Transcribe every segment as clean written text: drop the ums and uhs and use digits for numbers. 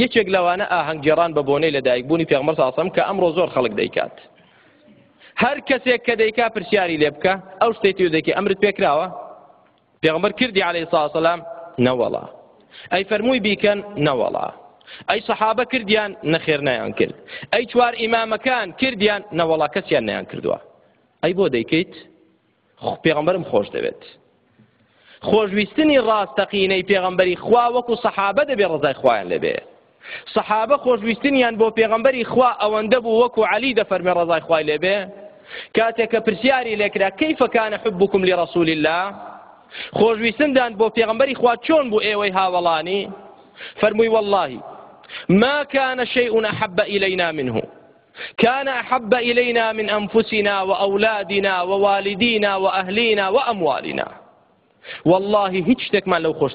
یەکێک لەوانە ئاهەنگگێڕان بە بۆنەی لەدایکبوونی پێغەمبەر صلی الله علیه و سەلەم کە ئەمڕۆ زۆر خەڵک دەیکات. هەر کەسێک کە دەیکا پرسیاری لێ بکە ئەو شتێکی و دەیکەی ئەمرت پێکراوە؟ پێغەمبەر کردی عەلەیهی سەڵاتو وەسەلام؟ نەوەڵا. ئەی فەرمووی بیکەن؟ نەوەڵا. ئەی سەحابە کردیان؟ نەخێر نەیان کرد. ئەی چوار ئیمامەکان کردیان؟ نەوەڵا کەسیان نەیان کردووە. ئەی بۆ دەیکەیت؟ پێغەمبەرم خۆش دەوێت. خۆشویستنی ڕاستەقینەی پێغەمبەری خوا وەکو سەحابە دەبێ ڕزای خوایان لێبێ. سەحابە خۆشویستنیان بۆ پێغەمبەری خوا ئەوەندە بوو وەکو عەلی دەفەرمێ ڕزای خوای لێبێ کاتێک کە پرسیاری لێکرا کەیفە کانە حوبکم لڕەسوول الله، خۆشویستندان بۆ پێغەمبەری خوا چۆن بوو ئێوەی هاوڵانی؟ فەرمووی والله ما كان شيء أحب إلينا منه، كان أحب إلينا من أنفسنا وأولادنا ووالدينا وأهلينا وأموالنا. والله هیچ شتێکمان لەو خۆش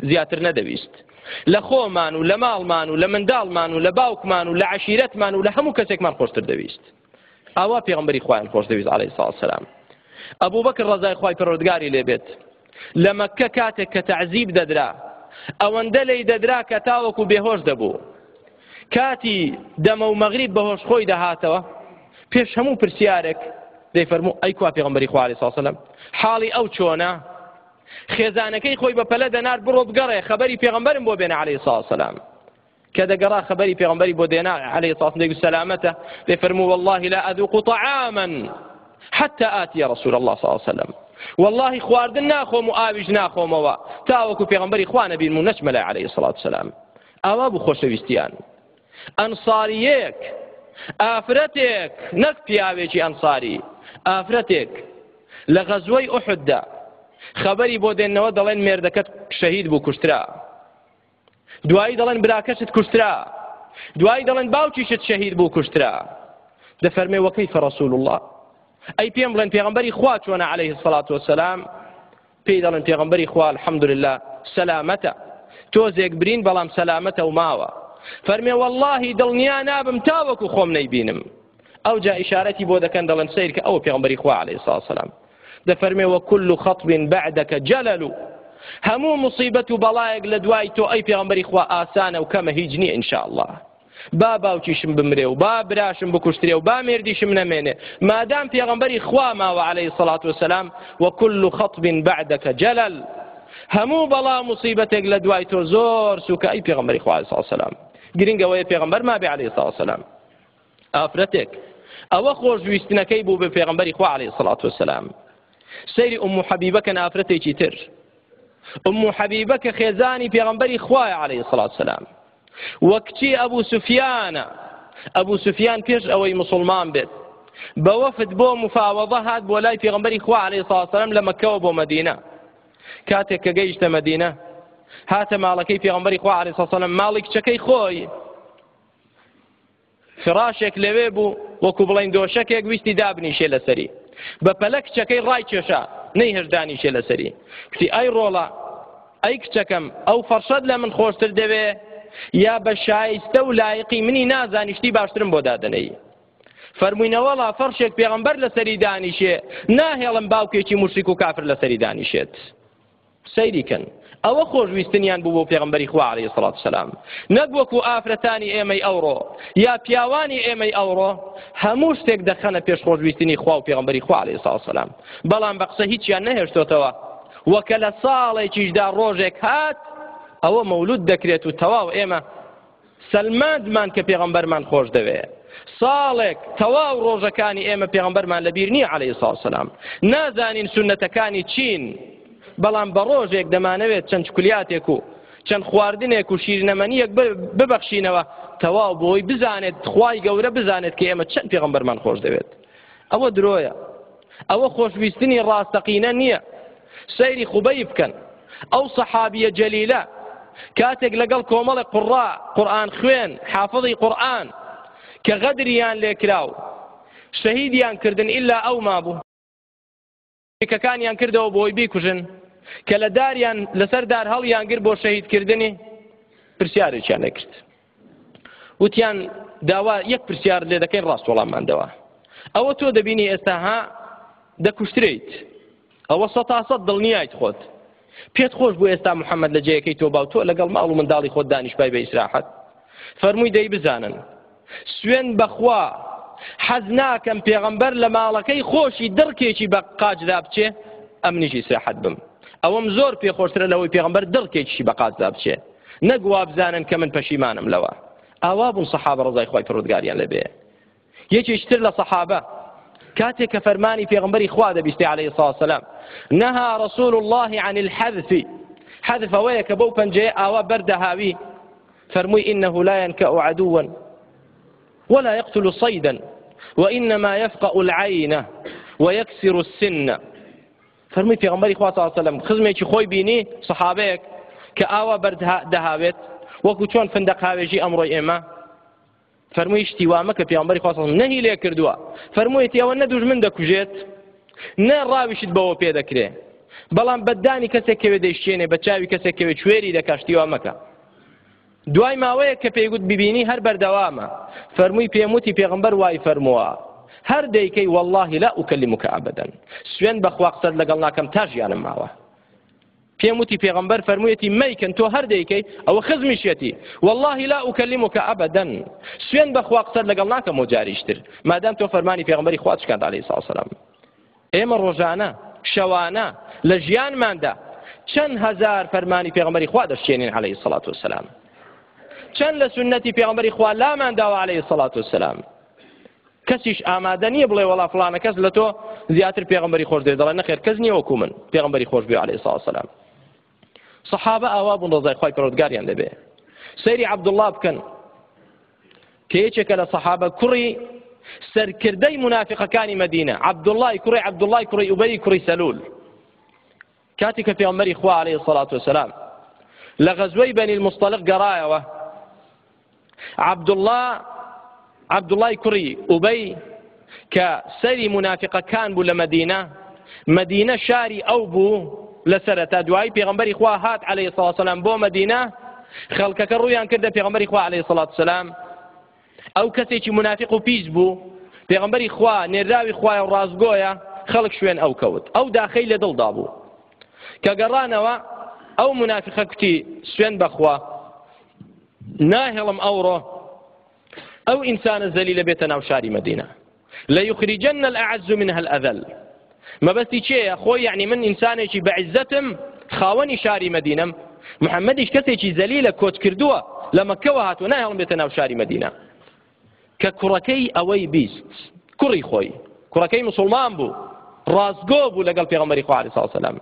زیاتر نەدەویست لە خۆمان و لە ماڵمان و لە منداڵمان و لە باوکمان و لە عەشیرەتمان و لە هەموو کەسێکمان خۆشتر دەویست. ئاوا پێغەمبەری خوایان خۆش دەویست عەلەیهی سەڵاتو وەسەلام. ئەبوو بەکر ڕەزای خوای پەروەردگاری لێبێت لە مەککە کاتێک کە تەعزیب دەدرا ئەوەندە لێی دەدرا کە تاوەکو بێهۆش دەبوو. کاتی دەمە و مەغریب بەهۆش خۆی دەهاتەوە پێش هەموو پرسیارێک دەیفەرموو ئەی کوا پێغەمبەری خوا عەلەیهی سەڵاتو وەسەلام حاڵی ئەو چۆنە؟ خێزانەکەی خۆی بە پەلە دەنار بڕۆ بگەڕێ خەبەری پێغەمبەرم بۆ بێنە عەلەیهی سەڵاتو وەسەلام. کە دەگەڕا خەبەری پێغەمبەری بۆ دێنا عەلەیهی سەڵاتو وەسەلامەتە دەیفەرموو والله لا أذوق طعاما حتى آتي رسول الله صلى الله عليه وسلم، والله خواردن ناخۆم و ئاویش ناخۆمەوە تاوەکو پێغەمبەری خوا نەبینم و نەچمە لای عەلەیهی سەڵاتو وەسەلام. ئاوا بوو خۆشەویستیان. ئەنساریەک ئافرەتێک نەک پیاوێکی ئەنساری ئافرەتێک لە غەزوەی ئوحوددا خەبەری بۆ دێنەوە دەڵێن مێردەکەت شەهید بوو کوشترا، دوایی دەڵێن براکەشت کوشترا، دوایی دەڵێن باوکیشت شەهید بوو کوشترا. دەفەرمێ وەکەیفە ڕەسوول الله، ئەی پێم بڵێن پێغەمبەری خوا چۆنە عەلەیهی سەڵاتو وەسەلام؟ پێی دەڵێن پێغەمبەری خوا الحەمدولله سەلامەتە، تۆزێک برین بەڵام سەلامەتە و ماوە. فەرمێ واللهی دڵنیا نابم تاوەکو خۆم نەیبینم. ئەو جا ئیشارەتی بۆ دەکەن دەڵێن سەیر کە ئەوە پێغەمبەری خوا عەلەیهی سەڵاتو وەسەلام. دەفەرمێ وەکل خەطب بەعدەکە جەلەل، هەموو موسیبەت و بەڵایەک لە دوای تۆ ئەی پێغەمبەری خوا ئاسانە و کەمە هیچ نییە ئینشاءالله. با باوکیشم بمرێ و با براشم بکوشترێ و با مێردیشم نەمێنێ مادام پێغەمبەری خوا ماوە عەلەیهی سەڵاتو وەسەلام وەکل خەطب بەعدەکە جەلەل، هەموو بەڵا موسیبەتێک لە دوای تۆ زۆر سووکە ئەی پێغەمبەری خوا عەلەیهی سەڵاتو وەسەلام. گرنگەوەیە پێغەمبەر مابێ عەلەیهی سەڵاتو وەسەلام. ئافرەتێک ئەوە خۆشویستنەکەی بوو بە پێغەمبەری خوا عەلەیهی سەڵاتو وەسەلام. سەیری ئوم حەبیبە کە ئافرەتێکی تر، ئوم حەبیبە کە خێزانی پێغەمبەری خوایە عەلەیهی سەڵاتو وەسەلام، وەکچی ئەبوو سوفیانە. ئەبوو سوفیان پێش ئەوەی مسلمان بێت بە وەفد بۆ مفاوەضە هات بۆ لای پێغەمبەری خوا عەلەیهی سەڵاتو وەسەلام لە مەککەوە بۆ مەدینە. کاتێک کە گەیشتە مەدینە هاتە ماڵەکەی پێغەمبەری خوا عەلەیهی سەڵاتو وەسەلام، ماڵی کچەکەی خۆی، فراشێک لەوێ بوو وەکو بڵێن دۆشەکێک ویستی دابنیشێ لەسەری، بە پەلە کچەکەی ڕای کێشا نەی هێشدانیشێ لەسەری. کتی ئەی ڕۆڵە ئەی کچەکەم ئەو فەرشەت لە من خۆشتر دەوێ یا بە شایستە و لایقی منی نازانیشتی باشترم بۆ دادنەی؟ فەرمووینەوەڵا فەرشێک پێغەمبەر لەسەری دانیشێ ناهێڵم باوکێکی موشریک و کافر لەسەری دانیشێت. سەیریکەن ئەوە خۆشویستنیان بوو بۆ پێغەمبەری خوا عەلەیهی سەڵاتو وەسەلام، نەک وەکو ئافرەتانی ئێمەی ئەوڕۆ یا پیاوانی ئێمەی ئەوڕۆ هەموو شتێک دەخەنە پێش خۆشویستنی خوا و پێغەمبەری خوا عەلەیهی سەڵاتو وەسەلام، بەڵام بە قسە هیچیان نەهێشتۆتەوە. وەکە لە ساڵێکیشدا ڕۆژێک هات ئەوە مەولود دەکرێت و تەواو ئێمە سەلماندمان کە پێغەمبەرمان خۆش دەوێ. ساڵێک تەواو ڕۆژەکانی ئێمە پێغەمبەرمان لەبیر نییە عەلەیهی سەڵاتو وەسەلام، نازانین سونەتەکانی چین، بەڵام بە ڕۆژێک دەمانەوێت چەند چکولیاتێک و چەند خواردنێک و شیرنەمەنیەک ببەخشینەوە تەواو بۆی بزانێت خوای گەورە بزانێت کە ئێمە چەند پێغەمبەرمان خۆش دەوێت. ئەوە درۆیە، ئەوە خۆشویستنی ڕاستەقینە نییە. سەیری خوبەی بکەن ئەو سەحابیە جەلیلە کاتێک لەگەڵ کۆمەڵی قوڕا قورئان خوێن حافظی قورئان کە غەدریان لێکراو شەهیدیان کردن ئیلا ئەو مابوو کەکانیان کردەوە بۆی بیکوژن کە لە داریان لەسەر دار هەڵیان گر بۆ شەهیدکردنی پرسیارێکیان نەکرد. وتیان داوا یەک پرسیار لێ دەکەین ڕاست وەڵامماندەوە. ئەوە تۆ دەبینی ئێستا ها دەکوشتریت، ئەوە سەد تا سەد دڵنیایت خۆت پێت خۆش بوو ئێستا محەممەد لە جێیەکەی تۆ باو تۆ لەگەڵ ماڵ و منداڵی خۆت دانیشتبای بە ئیسراحەت فەرمووی دەی بزانن سوێن بەخوا حەز ناکەم پێغەمبەر لە ماڵەکەی خۆشی دڕکێکی بە قاچدا بچێ ئەمنیشی سێحەت بم ئەوەم زۆر پێخۆشترە لەوەی پێغەمبەر دڕکێکی بە قاچدا بچێ نەگوا بزانن کە من پەشیمانم لەوە. ئاوا بوون سەحابە ڕەزای خوای پەروەردگاریان لەبێ. یەکێشتر لە سەحابە کاتێک کە فەرمانی پێغەمبەری خوا دەبیستێ عەلەیهی سڵاتو وسەلام نەها رەسوول الله عن الحذف حذف ئەوەیە کە بەو پەنجەیە ئاوا بەردەهاوی فەرمووی إنه لا ينكأ عدوا ولا يقتل صيدا وإنما يفقأ العين ويكسر السن. فەرمووی پێغەمبەری خوا صلی الله علیه و سلم خزمێکی خۆی بینی سەحابەیەک کە ئاوا بەردەهاوێت وەکو چۆن فندق هاوێژی ئەمڕۆی ئێمە فەرمووی شتی وا مەکە پێغەمبەری خوا صلی الله علیه و سلم نەهی لێ کردووە فەرموویەتی ئەوە نە دوژمن دەکوژێت نە ڕاویشت بەوە پێ دەکرێ بەڵام بەدانی کەسێک کەوێ دەیشتێنێ بە چاوی کەسێک کەوێ کوێری دەکا شتی وا مەکە. دوای ماوەیە کە پێیگوت ببینی هەر بەردەوامە فەرمووی پێم وتی پێغەمبەر وای فەرمووە هەر دەیکەی والله لا ئوکەلیموکە ئەبەدەن سوێن بەخوا قسەت لەگەڵ ناکەم تا ژیانم ماوە. پێم وتی پێغەمبەر فەرموویەتی مەیکەن تۆ هەر دەیکەی ئەوە خزمیشێتی والله لا ئوکەلیموکە ئەبەدەن سوێن بەخوا قسەت لەگەڵ ناکەم و جاریشتر مادام تۆ فەرمانی پێغەمبەری خوا چکاند عەلەیهی سڵاتو وسەلام. ئێمە ڕۆژانە شەوانە لە ژیانماندا چەند هەزار فەرمانی پێغەمبەری خوا دەشتێنین عەلەیهی سڵاتو وسەلام چەند لە سونەتی پێغەمبەری خوا لامان داوە عەلەیهی سڵاتو وسەلام. کەسیش ئامادە نییە بڵێ وەڵا فڵانە کەس لە تۆ زیاتر پێغەمبەری خۆش دێ دەڵێ نەخێر کەس نییە وەکو من پێغەمبەری خۆش بێ عەلەیهی سڵاتو وسەلام. سەحابە ئاوا بوون ڕەزای خوای پەروەردگاریان لەبێ. سەیری عەبدوڵڵا بکەن کە یەکێکە لە سەحابە کوڕی سەرکردەی منافقەکانی مەدینە عەبدوڵڵای کوڕی ئوبەی کوڕی سەلول کاتی کە پێغەمبەری خوا عەلەیهی سڵاتو وسەلام لە غەزوەی بەنی الموستەلق گەڕایەوە عەبدوڵڵای کوڕی ئوبەی کە سەری منافقەکان بوو لە مەدینە شاری ئەو بوو لە سەرەتا دوایی پێغەمبەری خوا هات عەلەیهی سڵاتو وسەلام بۆ مەدینە خەڵکەکە ڕوویان کردە پێغەمبەری خوا عەلەیهی سڵاتو وسەلام ئەو کەسێکی منافق و پیس بوو پێغەمبەری خوا نێراوی خوایە و ڕازگۆیە خەڵک شوێن ئەو کەوت ئەو داخەی لە دڵدا بوو کە گەڕانەوە ئەو منافقە کوتی سوێن بەخوا ناهێڵم ئەوڕۆ ئەو ئینسانە زەلیلە بێتە ناو شاری مەدینە لەیوخریجەنە الأعز منها الأذل مەبەستی چێیە خۆی یعنی من ئینسانێکی بەعیزەتم خاوەنی شاری مەدینەم محەممەدیش کەسێکی زەلیلە کۆچ کردووە لە مەککەوە هاتووە ناهێڵم بێتە ناو شاری مەدینە کە کوڕەکەی ئەوەی بیست کوڕی خۆی کوڕەکەی موسڵمان بوو ڕازگۆ بوو لەگەڵ پێغەمبەری خوا عەلەیهی سڵاتو وسەلام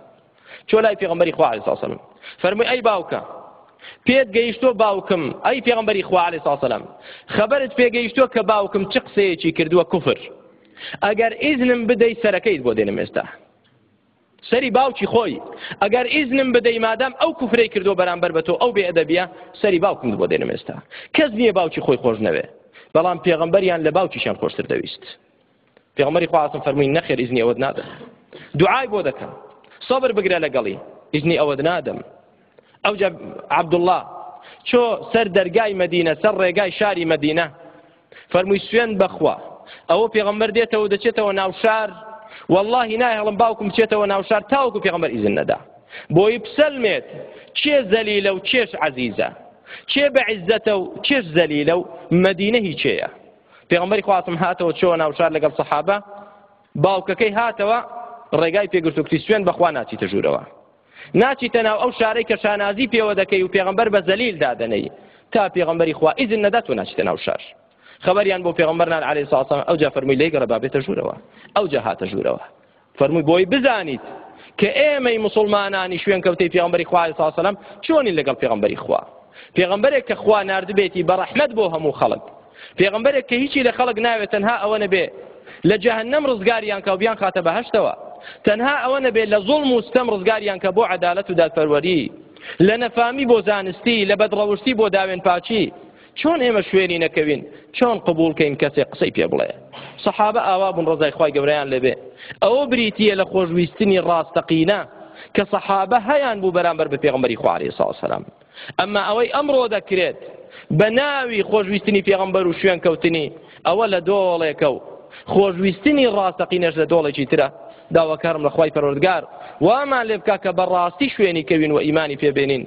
چۆ لای پێغەمبەری خوا عەلەیهی سڵاتو وسەلام فەرمووی ئەی باوکە پێت گەیشتۆ باوکم ئەی پێغەمبەری خوا عەلەیهی سڵاتو وسەلام خەبەرت پێگەیشتۆ کە باوکم چ قسەیەکی کردووە کوفر ئەگەر ئیزنم بدەی سەرەکەیت بۆ دێنم ئێستا سەری باوکی خۆی ئەگەر ئیزنم بدەی مادام ئەو کوفرەی کردووە بەرامبەر بە تۆ ئەو بێئەدەبیە سەری باوکم بۆ دێنم ئێستا کەس نییە باوکی خۆی خۆش نەوێ بەڵام پێغەمبەریان لە باوکیشان خۆشتر دەویست پێغەمبەری خوا عەلەیهی فەرمووی نەخێر ئیزنی ئەوەت نادەم دوعای بۆ دەکەم سەبر بگرە لەگەڵی ئیزنی ئەوەت نادەم ئەوجا عەبدوڵڵا چۆ سەر دەرگای مەدینە سەر ڕێگای شاری مەدینە فەرمووی سوێن بەخوا ئەوە پێغەمبەر دێتەوە دەچێتەوە ناو شار واللهی ناهێڵم باوکم بچێتەوە ناو شار تاوەکو پێغەمبەر ئیزن نەدا بۆی بسەلمێت چێ زەلیلە و چێش عەزیزە چێ بەعیزەتە و چێش زەلیلە و مەدینە هیچێیە پێغەمبەری خوا هاتەوە چۆوە ناو شار لەگەڵ سەحابە باوکەکەی هاتەوە ڕێگای پێگرتوکتی سوێن بەخوا ناچیتە ژوورەوە ناچیتە ناو ئەو شارەی کە شانازی پێوە دەکەی و پێغەمبەر بە زەلیل دادەنەی تا پێغەمبەری خوا ئیزن نەدات و ناچیتە ناو شار خبریان بۆ پێغەمبەرنان عەلەیهی سڵاتو وسەلام ئەوجا فەرمووی لێیگەڕە با بێتە ژوورەوە ئەوجا هاتە ژوورەوە فەرمووی بۆی بزانیت کە ئێمەی موسڵمانانی شوێن کەوتەی پێغەمبەری خوا عەلەیهی سڵاتو وسەلام چۆنین لەگەڵ پێغەمبەری خوا پێغەمبەرێک کە خوا ناردبێتی بە ڕەحمەت بۆ هەموو خەڵک پێغەمبەرێک کە هیچی لە خەڵک ناوێت تەنها ئەوە نەبێ لە جەهەنەم ڕزگاریان کە و بیان خاتە بەهەشتەوە تەنها ئەوە نەبێ لە زوڵم و ستەم ڕزگاریان کە بۆ عەدالەت و دادپەروەری لە نەفامی بۆ زانستی لە بەدڕەوشتی بۆ داوێن پاچی چۆن ئێمە شوێنی نەکەوین چۆن قبولکەین کەسێک قسەی پێ بڵێ سەحابە ئاوا بوون ڕەزای خوای گەورەیان لەبێ ئەوە بریتیە لە خۆشویستنی ڕاستەقینە کە سەحابە هەیان بوو بەرامبەر بە پێغەمبەری خوا عەلەیهی سڵاتو وسەلام ئەمما ئەوەی ئەمڕۆ دەکرێت بە ناوی خۆشویستنی پێغەمبەر و شوێن کەوتنی ئەوە لە دۆڵێکە و خۆشویستنی ڕاستەقینەش لە دۆڵێکی ترە داواکارم لە خوای پەروەردگار وامان لێ بکا کە بەڕاستی شوێنی کەوین و ئیمانی پێبێنین